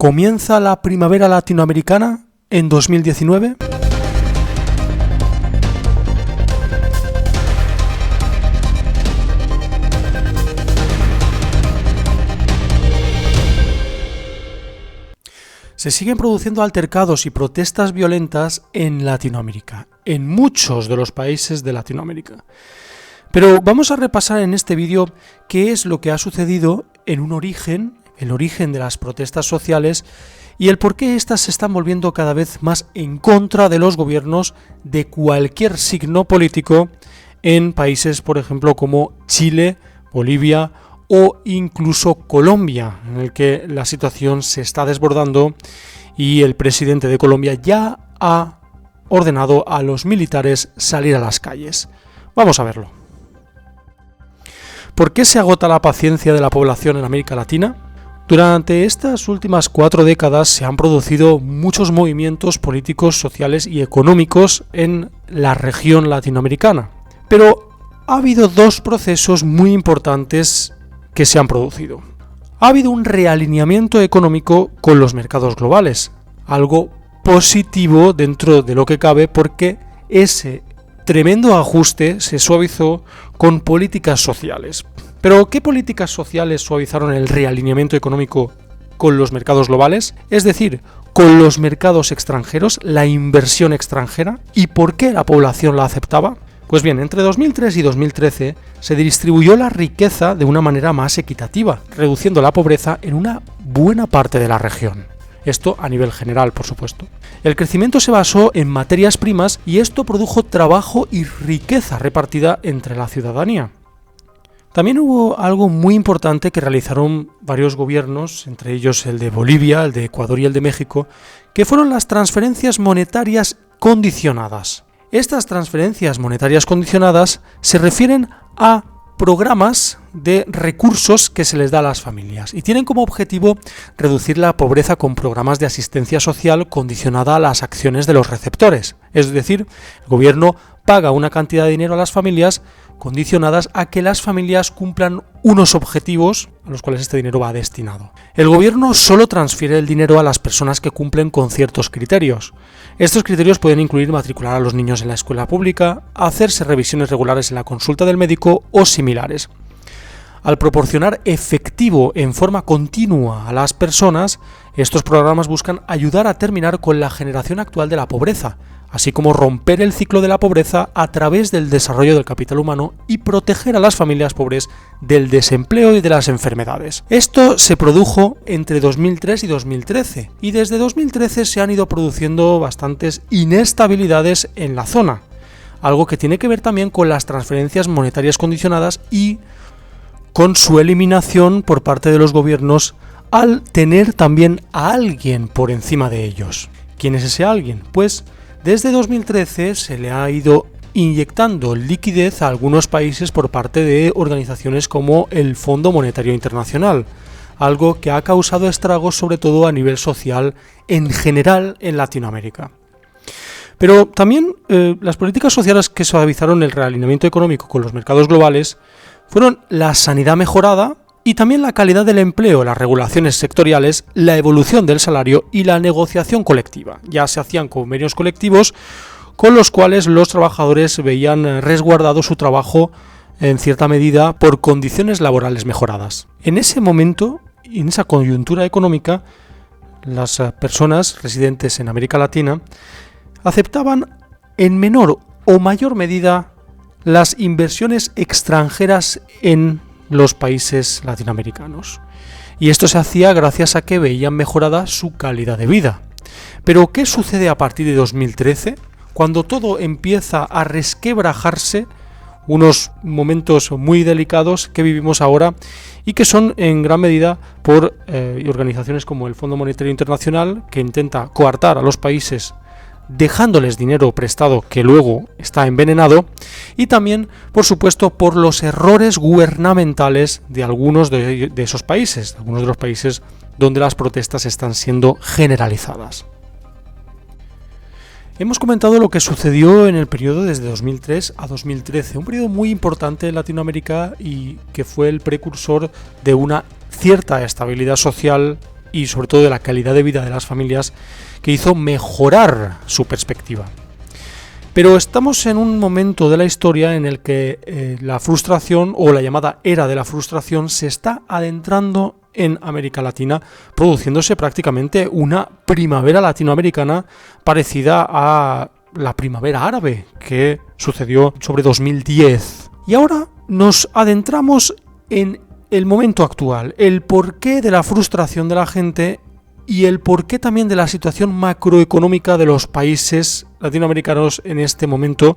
¿Comienza la primavera latinoamericana en 2019? Se siguen produciendo altercados y protestas violentas en Latinoamérica, en muchos de los países de Latinoamérica. Pero vamos a repasar en este vídeo qué es lo que ha sucedido en un origen, el origen de las protestas sociales y el por qué éstas se están volviendo cada vez más en contra de los gobiernos de cualquier signo político en países, por ejemplo, como Chile, Bolivia o incluso Colombia, en el que la situación se está desbordando y el presidente de Colombia ya ha ordenado a los militares salir a las calles. Vamos a verlo. ¿Por qué se agota la paciencia de la población en América Latina? Durante estas últimas 4 décadas se han producido muchos movimientos políticos, sociales y económicos en la región latinoamericana, pero ha habido 2 procesos muy importantes que se han producido. Ha habido un realineamiento económico con los mercados globales, algo positivo dentro de lo que cabe porque ese tremendo ajuste se suavizó con políticas sociales. ¿Pero qué políticas sociales suavizaron el realineamiento económico con los mercados globales? Es decir, con los mercados extranjeros, la inversión extranjera, ¿y por qué la población la aceptaba? Pues bien, entre 2003 y 2013 se distribuyó la riqueza de una manera más equitativa, reduciendo la pobreza en una buena parte de la región. Esto a nivel general, por supuesto. El crecimiento se basó en materias primas y esto produjo trabajo y riqueza repartida entre la ciudadanía. También hubo algo muy importante que realizaron varios gobiernos, entre ellos el de Bolivia, el de Ecuador y el de México, que fueron las transferencias monetarias condicionadas. Estas transferencias monetarias condicionadas se refieren a programas de recursos que se les da a las familias y tienen como objetivo reducir la pobreza con programas de asistencia social condicionada a las acciones de los receptores. Es decir, el gobierno paga una cantidad de dinero a las familias condicionadas a que las familias cumplan unos objetivos a los cuales este dinero va destinado. El gobierno solo transfiere el dinero a las personas que cumplen con ciertos criterios. Estos criterios pueden incluir matricular a los niños en la escuela pública, hacerse revisiones regulares en la consulta del médico o similares. Al proporcionar efectivo en forma continua a las personas, estos programas buscan ayudar a terminar con la generación actual de la pobreza, así como romper el ciclo de la pobreza a través del desarrollo del capital humano y proteger a las familias pobres del desempleo y de las enfermedades. Esto se produjo entre 2003 y 2013, y desde 2013 se han ido produciendo bastantes inestabilidades en la zona, algo que tiene que ver también con las transferencias monetarias condicionadas y con su eliminación por parte de los gobiernos al tener también a alguien por encima de ellos. ¿Quién es ese alguien? Pues desde 2013 se le ha ido inyectando liquidez a algunos países por parte de organizaciones como el Fondo Monetario Internacional, algo que ha causado estragos sobre todo a nivel social en general en Latinoamérica. Pero también las políticas sociales que suavizaron el realineamiento económico con los mercados globales fueron la sanidad mejorada y también la calidad del empleo, las regulaciones sectoriales, la evolución del salario y la negociación colectiva. Ya se hacían convenios colectivos con los cuales los trabajadores veían resguardado su trabajo en cierta medida por condiciones laborales mejoradas. En ese momento, en esa coyuntura económica, las personas residentes en América Latina aceptaban en menor o mayor medida las inversiones extranjeras en los países latinoamericanos. Y esto se hacía gracias a que veían mejorada su calidad de vida. Pero ¿qué sucede a partir de 2013? Cuando todo empieza a resquebrajarse, unos momentos muy delicados que vivimos ahora y que son en gran medida por organizaciones como el Fondo Monetario Internacional, que intenta coartar a los países dejándoles dinero prestado que luego está envenenado, y también, por supuesto, por los errores gubernamentales de algunos de esos países, algunos de los países donde las protestas están siendo generalizadas. Hemos comentado lo que sucedió en el periodo desde 2003 a 2013, un periodo muy importante en Latinoamérica y que fue el precursor de una cierta estabilidad social y sobre todo de la calidad de vida de las familias, que hizo mejorar su perspectiva. Pero estamos en un momento de la historia en el que la frustración, o la llamada era de la frustración, se está adentrando en América Latina, produciéndose prácticamente una primavera latinoamericana parecida a la primavera árabe, que sucedió sobre 2010. Y ahora nos adentramos en el momento actual, el porqué de la frustración de la gente y el porqué también de la situación macroeconómica de los países latinoamericanos en este momento,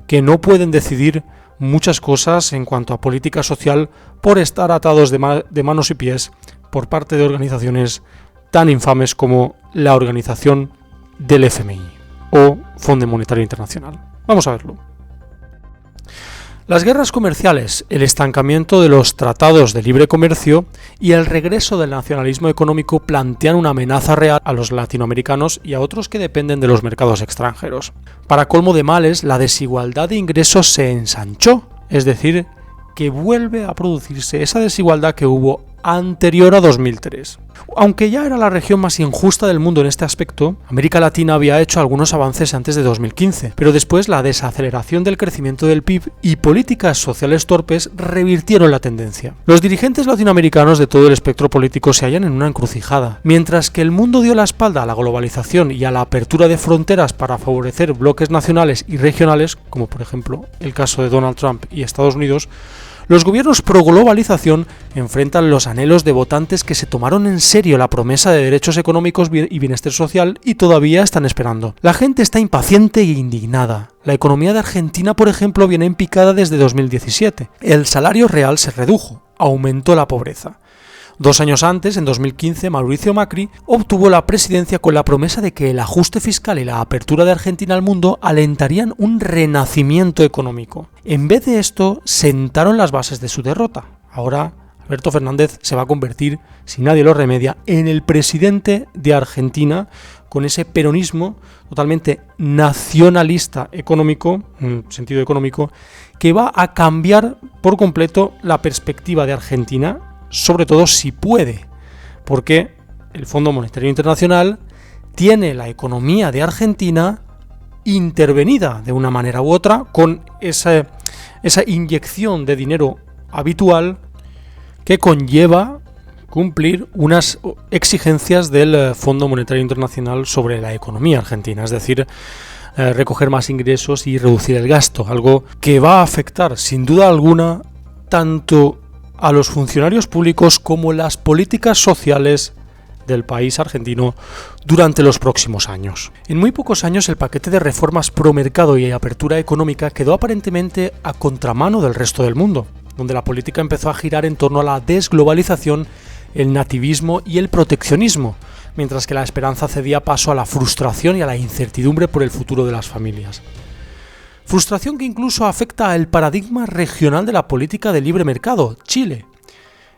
que no pueden decidir muchas cosas en cuanto a política social por estar atados de manos y pies por parte de organizaciones tan infames como la organización del FMI o Fondo Monetario Internacional. Vamos a verlo. Las guerras comerciales, el estancamiento de los tratados de libre comercio y el regreso del nacionalismo económico plantean una amenaza real a los latinoamericanos y a otros que dependen de los mercados extranjeros. Para colmo de males, la desigualdad de ingresos se ensanchó, es decir, que vuelve a producirse esa desigualdad que hubo anterior a 2003. Aunque ya era la región más injusta del mundo en este aspecto, América Latina había hecho algunos avances antes de 2015, pero después la desaceleración del crecimiento del PIB y políticas sociales torpes revirtieron la tendencia. Los dirigentes latinoamericanos de todo el espectro político se hallan en una encrucijada. Mientras que el mundo dio la espalda a la globalización y a la apertura de fronteras para favorecer bloques nacionales y regionales, como por ejemplo el caso de Donald Trump y Estados Unidos, los gobiernos pro globalización enfrentan los anhelos de votantes que se tomaron en serio la promesa de derechos económicos y bienestar social y todavía están esperando. La gente está impaciente e indignada. La economía de Argentina, por ejemplo, viene en picada desde 2017. El salario real se redujo, aumentó la pobreza. 2 años antes, en 2015, Mauricio Macri obtuvo la presidencia con la promesa de que el ajuste fiscal y la apertura de Argentina al mundo alentarían un renacimiento económico. En vez de esto, sentaron las bases de su derrota. Ahora, Alberto Fernández se va a convertir, si nadie lo remedia, en el presidente de Argentina, con ese peronismo totalmente nacionalista económico, en sentido económico, que va a cambiar por completo la perspectiva de Argentina, sobre todo si puede, porque el Fondo Monetario Internacional tiene la economía de Argentina intervenida de una manera u otra con esa inyección de dinero habitual que conlleva cumplir unas exigencias del Fondo Monetario Internacional sobre la economía argentina, es decir, recoger más ingresos y reducir el gasto, algo que va a afectar sin duda alguna tanto a los funcionarios públicos como las políticas sociales del país argentino durante los próximos años. En muy pocos años el paquete de reformas pro mercado y apertura económica quedó aparentemente a contramano del resto del mundo, donde la política empezó a girar en torno a la desglobalización, el nativismo y el proteccionismo, mientras que la esperanza cedía paso a la frustración y a la incertidumbre por el futuro de las familias. Frustración que incluso afecta al paradigma regional de la política de libre mercado, Chile.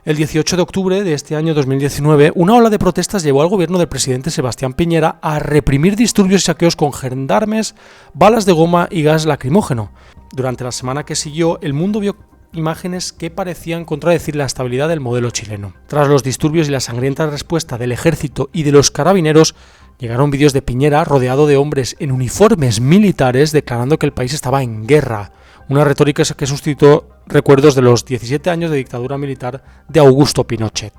El 18 de octubre de este año 2019, una ola de protestas llevó al gobierno del presidente Sebastián Piñera a reprimir disturbios y saqueos con gendarmes, balas de goma y gas lacrimógeno. Durante la semana que siguió, el mundo vio imágenes que parecían contradecir la estabilidad del modelo chileno. Tras los disturbios y la sangrienta respuesta del ejército y de los carabineros, llegaron vídeos de Piñera rodeado de hombres en uniformes militares declarando que el país estaba en guerra, una retórica que suscitó recuerdos de los 17 años de dictadura militar de Augusto Pinochet.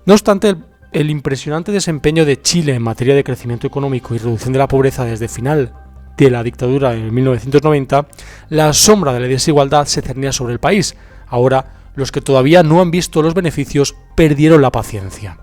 No obstante, el impresionante desempeño de Chile en materia de crecimiento económico y reducción de la pobreza desde el final de la dictadura en 1990, la sombra de la desigualdad se cernía sobre el país. Ahora, los que todavía no han visto los beneficios perdieron la paciencia.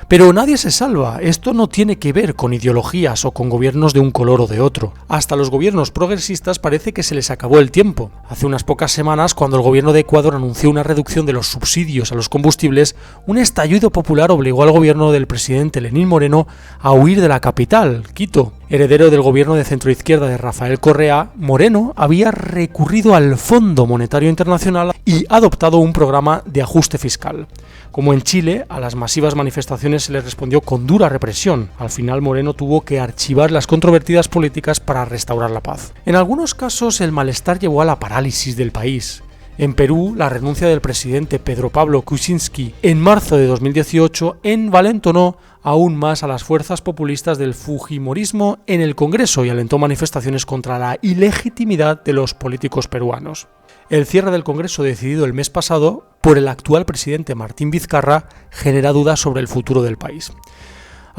Pero nadie se salva, esto no tiene que ver con ideologías o con gobiernos de un color o de otro. Hasta los gobiernos progresistas parece que se les acabó el tiempo. Hace unas pocas semanas, cuando el gobierno de Ecuador anunció una reducción de los subsidios a los combustibles, un estallido popular obligó al gobierno del presidente Lenín Moreno a huir de la capital, Quito. Heredero del gobierno de centroizquierda de Rafael Correa, Moreno había recurrido al Fondo Monetario Internacional y adoptado un programa de ajuste fiscal. Como en Chile, a las masivas manifestaciones se les respondió con dura represión. Al final, Moreno tuvo que archivar las controvertidas políticas para restaurar la paz. En algunos casos, el malestar llevó a la parálisis del país. En Perú, la renuncia del presidente Pedro Pablo Kuczynski en marzo de 2018 envalentonó aún más a las fuerzas populistas del fujimorismo en el Congreso y alentó manifestaciones contra la ilegitimidad de los políticos peruanos. El cierre del Congreso decidido el mes pasado por el actual presidente Martín Vizcarra genera dudas sobre el futuro del país.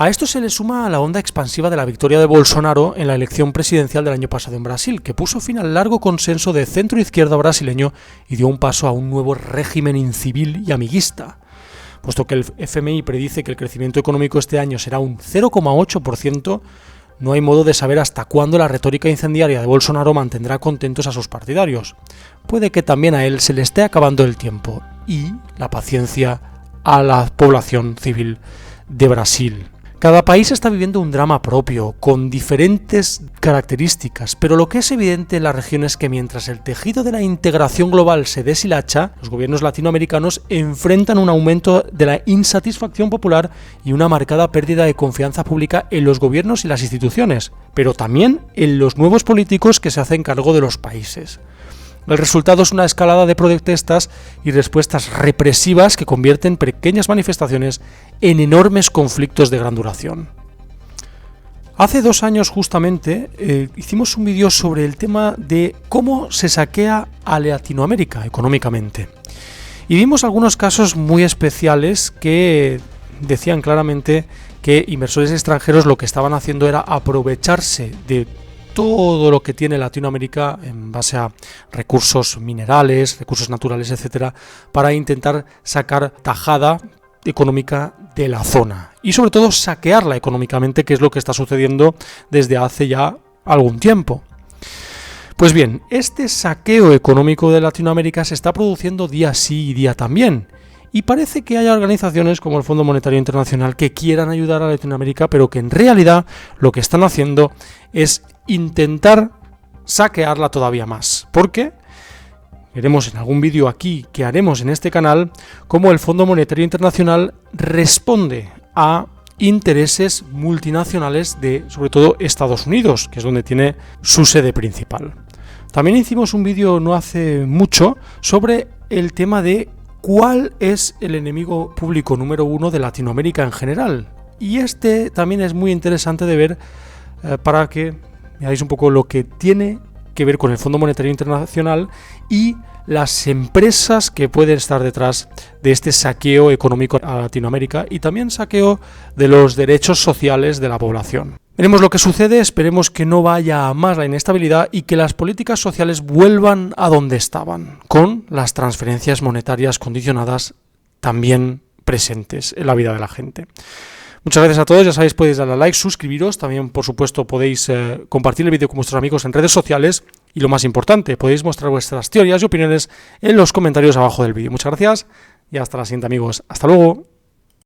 A esto se le suma la onda expansiva de la victoria de Bolsonaro en la elección presidencial del año pasado en Brasil, que puso fin al largo consenso de centro-izquierda brasileño y dio un paso a un nuevo régimen incivil y amiguista. Puesto que el FMI predice que el crecimiento económico este año será un 0,8%, no hay modo de saber hasta cuándo la retórica incendiaria de Bolsonaro mantendrá contentos a sus partidarios. Puede que también a él se le esté acabando el tiempo y la paciencia a la población civil de Brasil. Cada país está viviendo un drama propio, con diferentes características, pero lo que es evidente en la región es que mientras el tejido de la integración global se deshilacha, los gobiernos latinoamericanos enfrentan un aumento de la insatisfacción popular y una marcada pérdida de confianza pública en los gobiernos y las instituciones, pero también en los nuevos políticos que se hacen cargo de los países. El resultado es una escalada de protestas y respuestas represivas que convierten pequeñas manifestaciones en enormes conflictos de gran duración. Hace 2 años justamente hicimos un vídeo sobre el tema de cómo se saquea a Latinoamérica económicamente. Y vimos algunos casos muy especiales que decían claramente que inversores extranjeros lo que estaban haciendo era aprovecharse de todo lo que tiene Latinoamérica en base a recursos minerales, recursos naturales, etcétera, para intentar sacar tajada económica de la zona y sobre todo saquearla económicamente, que es lo que está sucediendo desde hace ya algún tiempo. Pues bien, este saqueo económico de Latinoamérica se está produciendo día sí y día también. Y parece que hay organizaciones como el Fondo Monetario Internacional que quieran ayudar a Latinoamérica, pero que en realidad lo que están haciendo es intentar saquearla todavía más. ¿Por qué? Veremos en algún vídeo aquí que haremos en este canal cómo el Fondo Monetario Internacional responde a intereses multinacionales de, sobre todo, Estados Unidos, que es donde tiene su sede principal. También hicimos un vídeo no hace mucho sobre el tema de ¿cuál es el enemigo público número 1 de Latinoamérica en general? Y este también es muy interesante de ver para que veáis un poco lo que tiene que ver con el Fondo Monetario Internacional y las empresas que pueden estar detrás de este saqueo económico a Latinoamérica y también saqueo de los derechos sociales de la población. Veremos lo que sucede, esperemos que no vaya a más la inestabilidad y que las políticas sociales vuelvan a donde estaban, con las transferencias monetarias condicionadas también presentes en la vida de la gente. Muchas gracias a todos, ya sabéis, podéis darle a like, suscribiros, también por supuesto podéis compartir el vídeo con vuestros amigos en redes sociales y lo más importante, podéis mostrar vuestras teorías y opiniones en los comentarios abajo del vídeo. Muchas gracias y hasta la siguiente, amigos. Hasta luego.